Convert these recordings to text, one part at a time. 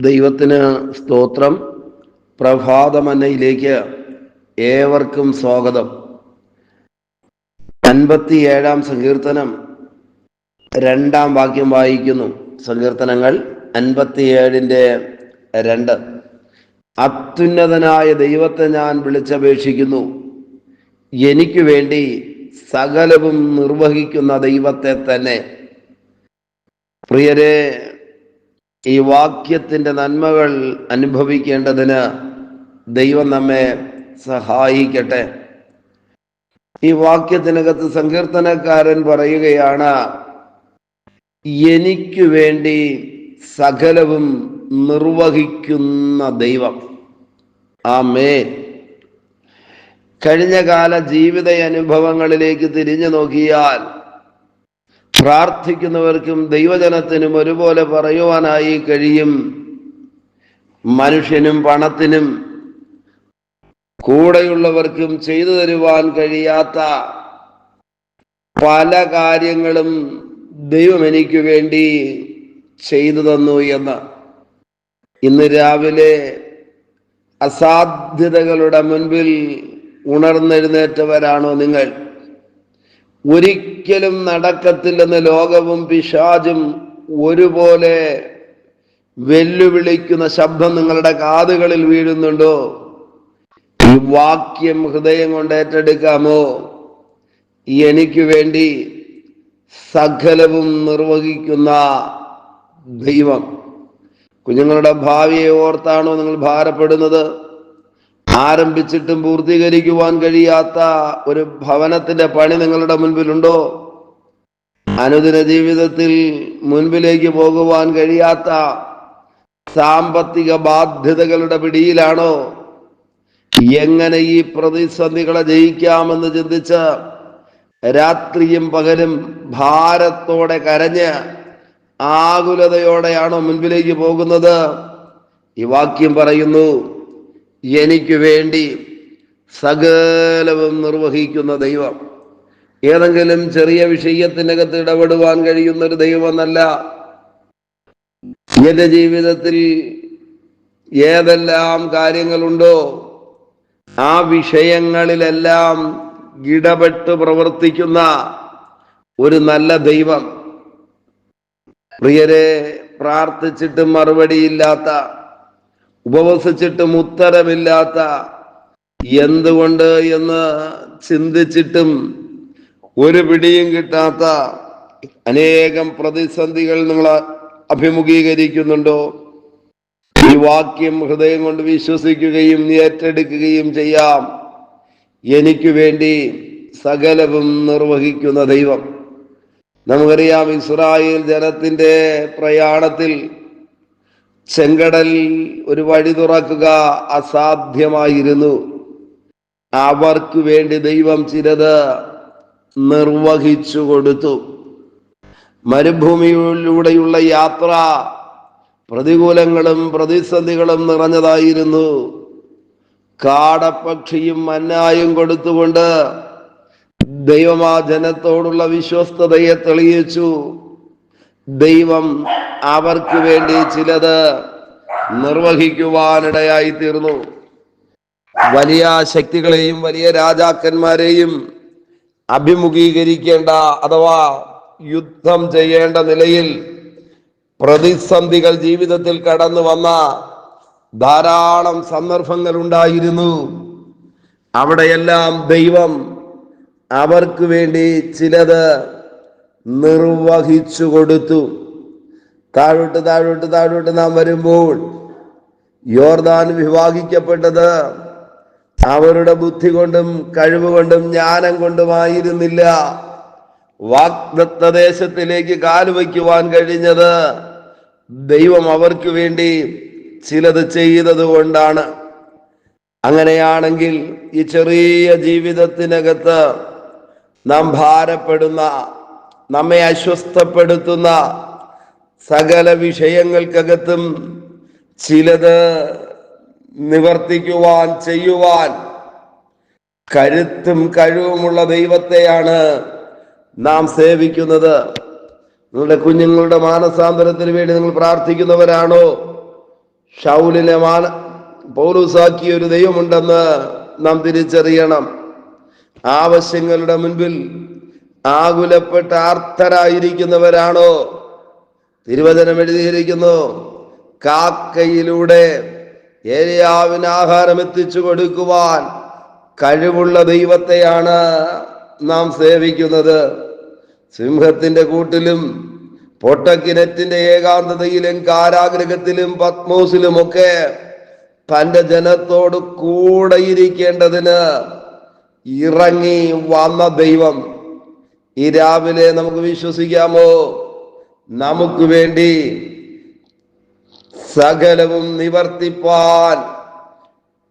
ദൈവത്തിന് സ്തോത്രം. പ്രഭാതമന്നയിലേക്ക് ഏവർക്കും സ്വാഗതം. 57 സങ്കീർത്തനം 2 വാക്യം വായിക്കുന്നു. സങ്കീർത്തനങ്ങൾ 57:2. അത്യുന്നതനായ ദൈവത്തെ ഞാൻ വിളിച്ചപേക്ഷിക്കുന്നു, എനിക്ക് വേണ്ടി സകലവും നിർവഹിക്കുന്ന ദൈവത്തെ തന്നെ. പ്രിയരെ, ഈ വാക്യത്തിൻ്റെ നന്മകൾ അനുഭവിക്കേണ്ടതിന് ദൈവം നമ്മെ സഹായിക്കട്ടെ. ഈ വാക്യത്തിനകത്ത് സങ്കീർത്തനക്കാരൻ പറയുകയാണ്, എനിക്ക് വേണ്ടി സകലവും നിർവഹിക്കുന്ന ദൈവം. ആമേൻ. കഴിഞ്ഞകാല ജീവിത അനുഭവങ്ങളിലേക്ക് തിരിഞ്ഞു നോക്കിയാൽ പ്രാർത്ഥിക്കുന്നവർക്കും ദൈവജനത്തിനും ഒരുപോലെ പറയുവാനായി കഴിയും, മനുഷ്യനും പണത്തിനും കൂടെയുള്ളവർക്കും ചെയ്തു തരുവാൻ കഴിയാത്ത പല കാര്യങ്ങളും ദൈവം എനിക്ക് വേണ്ടി ചെയ്തു തന്നു എന്ന്. ഇന്ന് രാവിലെ അസാധ്യതകളുടെ മുൻപിൽ ഉണർന്നെഴുന്നേറ്റവരാണോ നിങ്ങൾ? ഒരിക്കലും നടക്കത്തില്ലെന്ന് ലോകവും പിശാചും ഒരുപോലെ വെല്ലുവിളിക്കുന്ന ശബ്ദം നിങ്ങളുടെ കാതുകളിൽ വീഴുന്നുണ്ടോ? ഈ വാക്യം ഹൃദയം കൊണ്ട് ഏറ്റെടുക്കാമോ? എനിക്ക് വേണ്ടി സകലവും നിർവഹിക്കുന്ന ദൈവം. കുഞ്ഞുങ്ങളുടെ ഭാവിയെ ഓർത്താണോ നിങ്ങൾ ഭാരപ്പെടുന്നത്? ആരംഭിച്ചിട്ടും പൂർത്തീകരിക്കുവാൻ കഴിയാത്ത ഒരു ഭവനത്തിന്റെ പണി നിങ്ങളുടെ മുൻപിലുണ്ടോ? അനുദിന ജീവിതത്തിൽ മുൻപിലേക്ക് പോകുവാൻ കഴിയാത്ത സാമ്പത്തിക ബാധ്യതകളുടെ പിടിയിലാണോ? എങ്ങനെ ഈ പ്രതിസന്ധികളെ ജയിക്കാമെന്ന് ചിന്തിച്ച് രാത്രിയും പകലും ഭാരത്തോടെ കരഞ്ഞ് ആകുലതയോടെയാണോ മുൻപിലേക്ക് പോകുന്നത്? ഈ വാക്യം പറയുന്നു, എനിക്ക് വേണ്ടി സകലവും നിർവഹിക്കുന്ന ദൈവം. ഏതെങ്കിലും ചെറിയ വിഷയത്തിനകത്ത് ഇടപെടുവാൻ കഴിയുന്ന ഒരു ദൈവമെന്നല്ല. എന്റെ ജീവിതത്തിൽ ഏതെല്ലാം കാര്യങ്ങളുണ്ടോ ആ വിഷയങ്ങളിലെല്ലാം ഇടപെട്ട് പ്രവർത്തിക്കുന്ന ഒരു നല്ല ദൈവം. പ്രിയരെ, പ്രാർത്ഥിച്ചിട്ടും മറുപടിയില്ലാത്ത, ഉപവസിച്ചിട്ടും ഉത്തരമില്ലാത്ത, എന്തുകൊണ്ട് എന്ന് ചിന്തിച്ചിട്ടും ഒരു പിടിയും കിട്ടാത്ത അനേകം പ്രതിസന്ധികൾ നിങ്ങൾ അഭിമുഖീകരിക്കുന്നുണ്ടോ? ഈ വാക്യം ഹൃദയം കൊണ്ട് വിശ്വസിക്കുകയും ഏറ്റെടുക്കുകയും ചെയ്യാം. എനിക്ക് വേണ്ടി സകലവും നിർവഹിക്കുന്ന ദൈവം. നമുക്കറിയാം, ഇസ്രായേൽ ജനത്തിന്റെ പ്രയാണത്തിൽ ചെങ്കടൽ ഒരു വഴി തുറക്കുക അസാധ്യമായിരുന്നു. അവർക്ക് വേണ്ടി ദൈവം ചിലത് നിർവഹിച്ചു കൊടുത്തു. മരുഭൂമിയിലൂടെയുള്ള യാത്ര പ്രതികൂലങ്ങളും പ്രതിസന്ധികളും നിറഞ്ഞതായിരുന്നു. കാടപ്പക്ഷിയും മന്നായും കൊടുത്തുകൊണ്ട് ദൈവം ആ ജനത്തോടുള്ള വിശ്വസ്തതയെ തെളിയിച്ചു. ദൈവം അവർക്ക് വേണ്ടി ചിലത് നിർവഹിക്കുവാനിടയായി തീർന്നു. വലിയ ശക്തികളെയും വലിയ രാജാക്കന്മാരെയും അഭിമുഖീകരിക്കേണ്ട അഥവാ യുദ്ധം ചെയ്യേണ്ട നിലയിൽ പ്രതിസന്ധികൾ ജീവിതത്തിൽ കടന്നു വന്ന ധാരാളം സന്ദർഭങ്ങൾ ഉണ്ടായിരുന്നു. അവിടെയെല്ലാം ദൈവം അവർക്ക് വേണ്ടി ചിലത് നിർവഹിച്ചു കൊടുത്തു. താഴോട്ട് നാം വരുമ്പോൾ യോർദാൻ വിഭാഗിക്കപ്പെട്ടത് അവരുടെ ബുദ്ധി കൊണ്ടും കഴിവുകൊണ്ടും ജ്ഞാനം കൊണ്ടുമായിരുന്നില്ല. വാഗ്ദത്ത ദേശത്തിലേക്ക് കാലുവയ്ക്കുവാൻ കഴിഞ്ഞത് ദൈവം അവർക്ക് വേണ്ടി ചിലത് ചെയ്തത് കൊണ്ടാണ്. അങ്ങനെയാണെങ്കിൽ ഈ ചെറിയ ജീവിതത്തിനകത്ത് നാം ഭാരപ്പെടുന്ന, നമ്മെ അസ്വസ്ഥപ്പെടുത്തുന്ന സകല വിഷയങ്ങൾക്കകത്തും ചിലത് നിവർത്തിക്കുവാൻ, ചെയ്യുവാൻ കരുത്തും കഴിവുമുള്ള ദൈവത്തെയാണ് നാം സേവിക്കുന്നത്. നിങ്ങളുടെ കുഞ്ഞുങ്ങളുടെ മാനസാന്തരത്തിന് വേണ്ടി നിങ്ങൾ പ്രാർത്ഥിക്കുന്നവരാണോ? ശൗലിനെ പൗലോസാക്കിയ ഒരു ദൈവമുണ്ടെന്ന് നാം തിരിച്ചറിയണം. ആവശ്യങ്ങളുടെ മുൻപിൽ ആകുലപ്പെട്ട് ആർത്തരായിരിക്കുന്നവരാണോ? തിരുവചനം എഴുതിയിരിക്കുന്നു, കാക്കയിലൂടെ ഏലിയാവിന് ആഹാരം എത്തിച്ചു കൊടുക്കുവാൻ കഴിവുള്ള ദൈവത്തെയാണ് നാം സേവിക്കുന്നത്. സിംഹത്തിന്റെ കൂട്ടിലും പൊട്ടക്കിണറ്റിന്റെ ഏകാന്തതയിലും കാരാഗൃഹത്തിലും പത്മോസിലുമൊക്കെ തന്റെ ജനത്തോട് കൂടെ ഇരിക്കേണ്ടതിന് ഇറങ്ങി വന്ന ദൈവം ഈ രാവിലെ നമുക്ക് വിശ്വസിക്കാമോ? നമുക്ക് വേണ്ടി സകലവും നിവർത്തിപ്പാൻ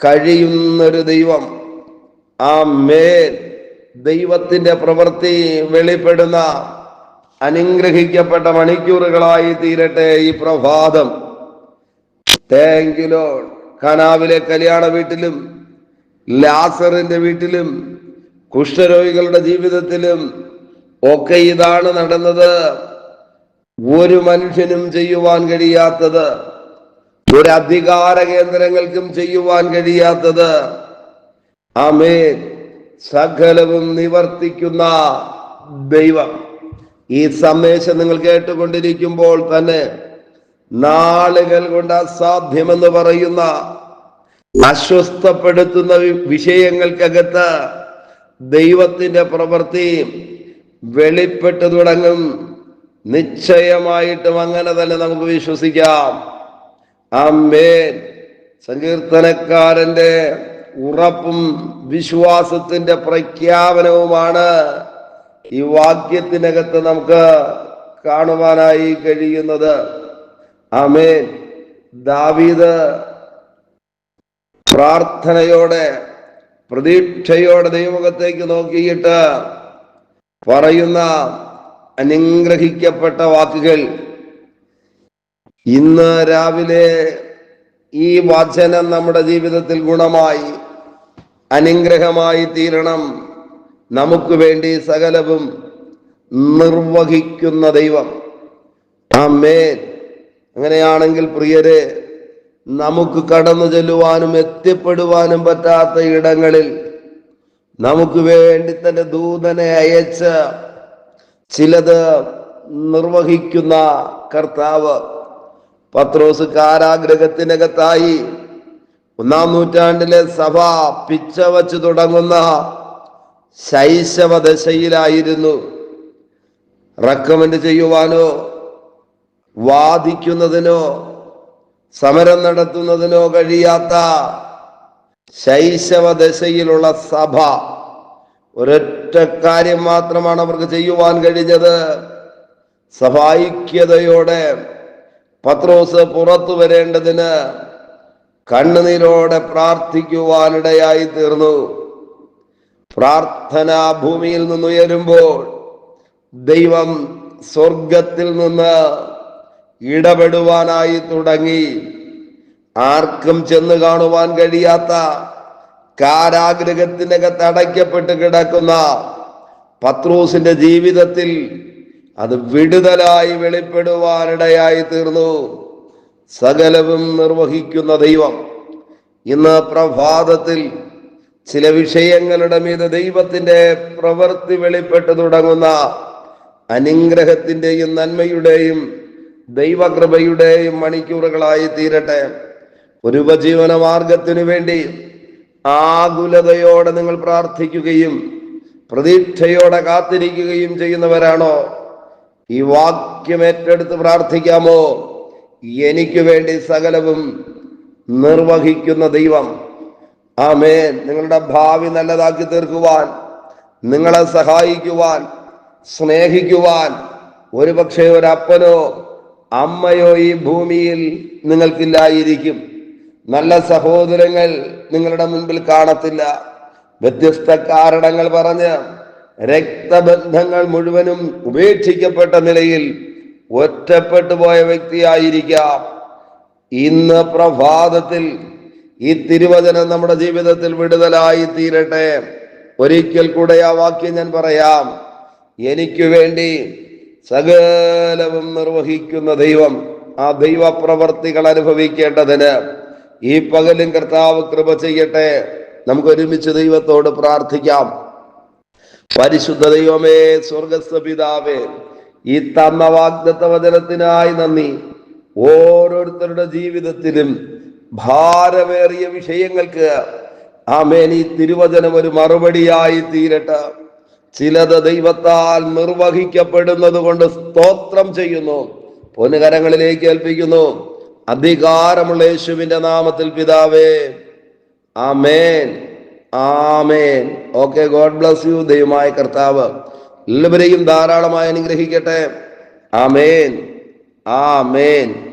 കഴിയുന്നൊരു ദൈവം. ആമേൻ. ദൈവത്തിന്റെ പ്രവൃത്തി വെളിപ്പെടുന്ന അനുഗ്രഹിക്കപ്പെട്ട മണിക്കൂറുകളായി തീരട്ടെ ഈ പ്രഭാതം. Thank you Lord. ഖനാവിലെ കല്യാണ വീട്ടിലും ലാസറിന്റെ വീട്ടിലും കുഷ്ഠരോഗികളുടെ ജീവിതത്തിലും ഒക്കെ ഇതാണ് നടന്നത്. ഒരു മനുഷ്യനും ചെയ്യുവാൻ കഴിയാത്തത്, ഒരു അധികാര കേന്ദ്രങ്ങൾക്കും ചെയ്യുവാൻ കഴിയാത്തത്, ആമേൻ, സകലവും നിവർത്തിക്കുന്ന ദൈവം. ഈ സന്ദേശം നിങ്ങൾ കേട്ടുകൊണ്ടിരിക്കുമ്പോൾ തന്നെ നാളുകൾ കൊണ്ട് അസാധ്യമെന്ന് പറയുന്ന അസ്വസ്ഥപ്പെടുത്തുന്ന വിഷയങ്ങൾക്കകത്ത് ദൈവത്തിന്റെ പ്രവൃത്തി വെളിപ്പെട്ടു തുടങ്ങും. നിശ്ചയമായിട്ടും അങ്ങനെ തന്നെ നമുക്ക് വിശ്വസിക്കാം. ആമേൻ. സങ്കീർത്തനക്കാരന്റെ ഉറപ്പും വിശ്വാസത്തിന്റെ പ്രഖ്യാപനവുമാണ് ഈ വാക്യത്തിനകത്ത് നമുക്ക് കാണുവാനായി കഴിയുന്നത്. ആമേൻ. ദാവീദ് പ്രാർത്ഥനയോടെ പ്രതീക്ഷയോടെ ദൈവമുഖത്തേക്ക് നോക്കിയിട്ട് പറയുന്ന അനുഗ്രഹിക്കപ്പെട്ട വാക്കുകൾ. ഇന്ന് രാവിലെ ഈ വചനം നമ്മുടെ ജീവിതത്തിൽ ഗുണമായി അനുഗ്രഹമായി തീരണം. നമുക്ക് വേണ്ടി സകലവും നിർവഹിക്കുന്ന ദൈവം. ആമേൻ. അങ്ങനെയാണെങ്കിൽ പ്രിയരെ, നമുക്ക് കടന്നു ചെല്ലുവാനും എത്തിപ്പെടുവാനും പറ്റാത്ത ഇടങ്ങളിൽ നമുക്ക് വേണ്ടി തന്റെ ദൂതനെ അയച്ച് ചിലത് നിർവഹിക്കുന്ന കർത്താവ്. പത്രോസ് കാരാഗ്രഹത്തിനകത്തായി 1-ാം നൂറ്റാണ്ടിലെ സഭ പിച്ച വച്ച് തുടങ്ങുന്ന ശൈശവ ദശയിലായിരുന്നു. റെക്കമെൻഡ് ചെയ്യുവാനോ വാദിക്കുന്നതിനോ സമരം നടത്തുന്നതിനോ കഴിയാത്ത ശൈശവ ദശയിലുള്ള സഭ. ഒരൊറ്റ കാര്യം മാത്രമാണ് അവർക്ക് ചെയ്യുവാൻ കഴിഞ്ഞത്. സഭാഐക്യതയോടെ പത്രോസ് പുറത്തു വരേണ്ടതിന് കണ്ണുനീരോടെ പ്രാർത്ഥിക്കുവാനിടയായി തീർന്നു. പ്രാർത്ഥന ഭൂമിയിൽ നിന്നുയരുമ്പോൾ ദൈവം സ്വർഗത്തിൽ നിന്ന് ഇടപെടുവാനായി തുടങ്ങി. ആർക്കും ചെന്ന് കാണുവാൻ കഴിയാത്ത കാരാഗ്രഹത്തിനകത്ത് അടയ്ക്കപ്പെട്ട് കിടക്കുന്ന പത്രോസിന്റെ ജീവിതത്തിൽ അത് വിടുതലായി വെളിപ്പെടുവാനിടയായി തീർന്നു. സകലവും നിർവഹിക്കുന്ന ദൈവം. ഇന്ന് പ്രഭാതത്തിൽ ചില വിഷയങ്ങളുടെ മീത് ദൈവത്തിന്റെ പ്രവൃത്തി വെളിപ്പെട്ടു തുടങ്ങുന്ന അനുഗ്രഹത്തിന്റെയും നന്മയുടെയും ദൈവകൃപയുടെയും മണിക്കൂറുകളായി തീരട്ടെ. ഒരു ഉപജീവന മാർഗത്തിനു വേണ്ടി ആകുലതയോടെ നിങ്ങൾ പ്രാർത്ഥിക്കുകയും പ്രതീക്ഷയോടെ കാത്തിരിക്കുകയും ചെയ്യുന്നവരാണോ? ഈ വാക്യം ഏറ്റെടുത്ത് പ്രാർത്ഥിക്കാമോ? എനിക്ക് വേണ്ടി സകലവും നിർവഹിക്കുന്ന ദൈവം. ആമേൻ. നിങ്ങളുടെ ഭാവി നല്ലതാക്കി തീർക്കുവാൻ, നിങ്ങളെ സഹായിക്കുവാൻ, സ്നേഹിക്കുവാൻ ഒരുപക്ഷെ ഒരപ്പനോ അമ്മയോ ഈ ഭൂമിയിൽ നിങ്ങൾക്കില്ലായിരിക്കും. നല്ല സഹോദരങ്ങൾ നിങ്ങളുടെ മുൻപിൽ കാണത്തില്ല. വ്യത്യസ്ത കാരണങ്ങൾ പറഞ്ഞ് രക്തബന്ധങ്ങൾ മുഴുവനും ഉപേക്ഷിക്കപ്പെട്ട നിലയിൽ ഒറ്റപ്പെട്ടു പോയ വ്യക്തിയായിരിക്കാം. ഇന്ന് പ്രഭാതത്തിൽ ഈ തിരുവചനം നമ്മുടെ ജീവിതത്തിൽ വിടുതലായി തീരട്ടെ. ഒരിക്കൽ കൂടെ ആ വാക്യം ഞാൻ പറയാം. എനിക്ക് വേണ്ടി സകലവും നിർവഹിക്കുന്ന ദൈവം. ആ ദൈവപ്രവർത്തികൾ അനുഭവിക്കേണ്ടതിന് ഈ പകലും കർത്താവ് കൃപ ചെയ്യട്ടെ. നമുക്ക് ഒരുമിച്ച് ദൈവത്തോട് പ്രാർത്ഥിക്കാം. പരിശുദ്ധ ദൈവമേ, സ്വർഗസ്ഥ പിതാവേ, ഈ തന്ന വാഗ്ദത്ത വചനത്തിനായി നന്ദി. ഓരോരുത്തരുടെ ജീവിതത്തിലും ഭാരമേറിയ വിഷയങ്ങൾക്ക് ആമേൻ ഈ തിരുവചനം ഒരു മറുപടിയായി തീരട്ടെ. ചിലത് ദൈവത്താൽ നിർവഹിക്കപ്പെടുന്നത് കൊണ്ട് സ്തോത്രം ചെയ്യുന്നു. പൊന്നുകരങ്ങളിലേക്ക് ഏൽപ്പിക്കുന്നു. അധികാരമുള്ള യേശുവിന്റെ നാമത്തിൽ പിതാവേ, ആമേൻ, ആമേൻ. Okay, God bless you. ദൈവമായ കർത്താവ് എല്ലാവരെയും ധാരാളമായി അനുഗ്രഹിക്കട്ടെ. ആമേൻ, ആമേൻ.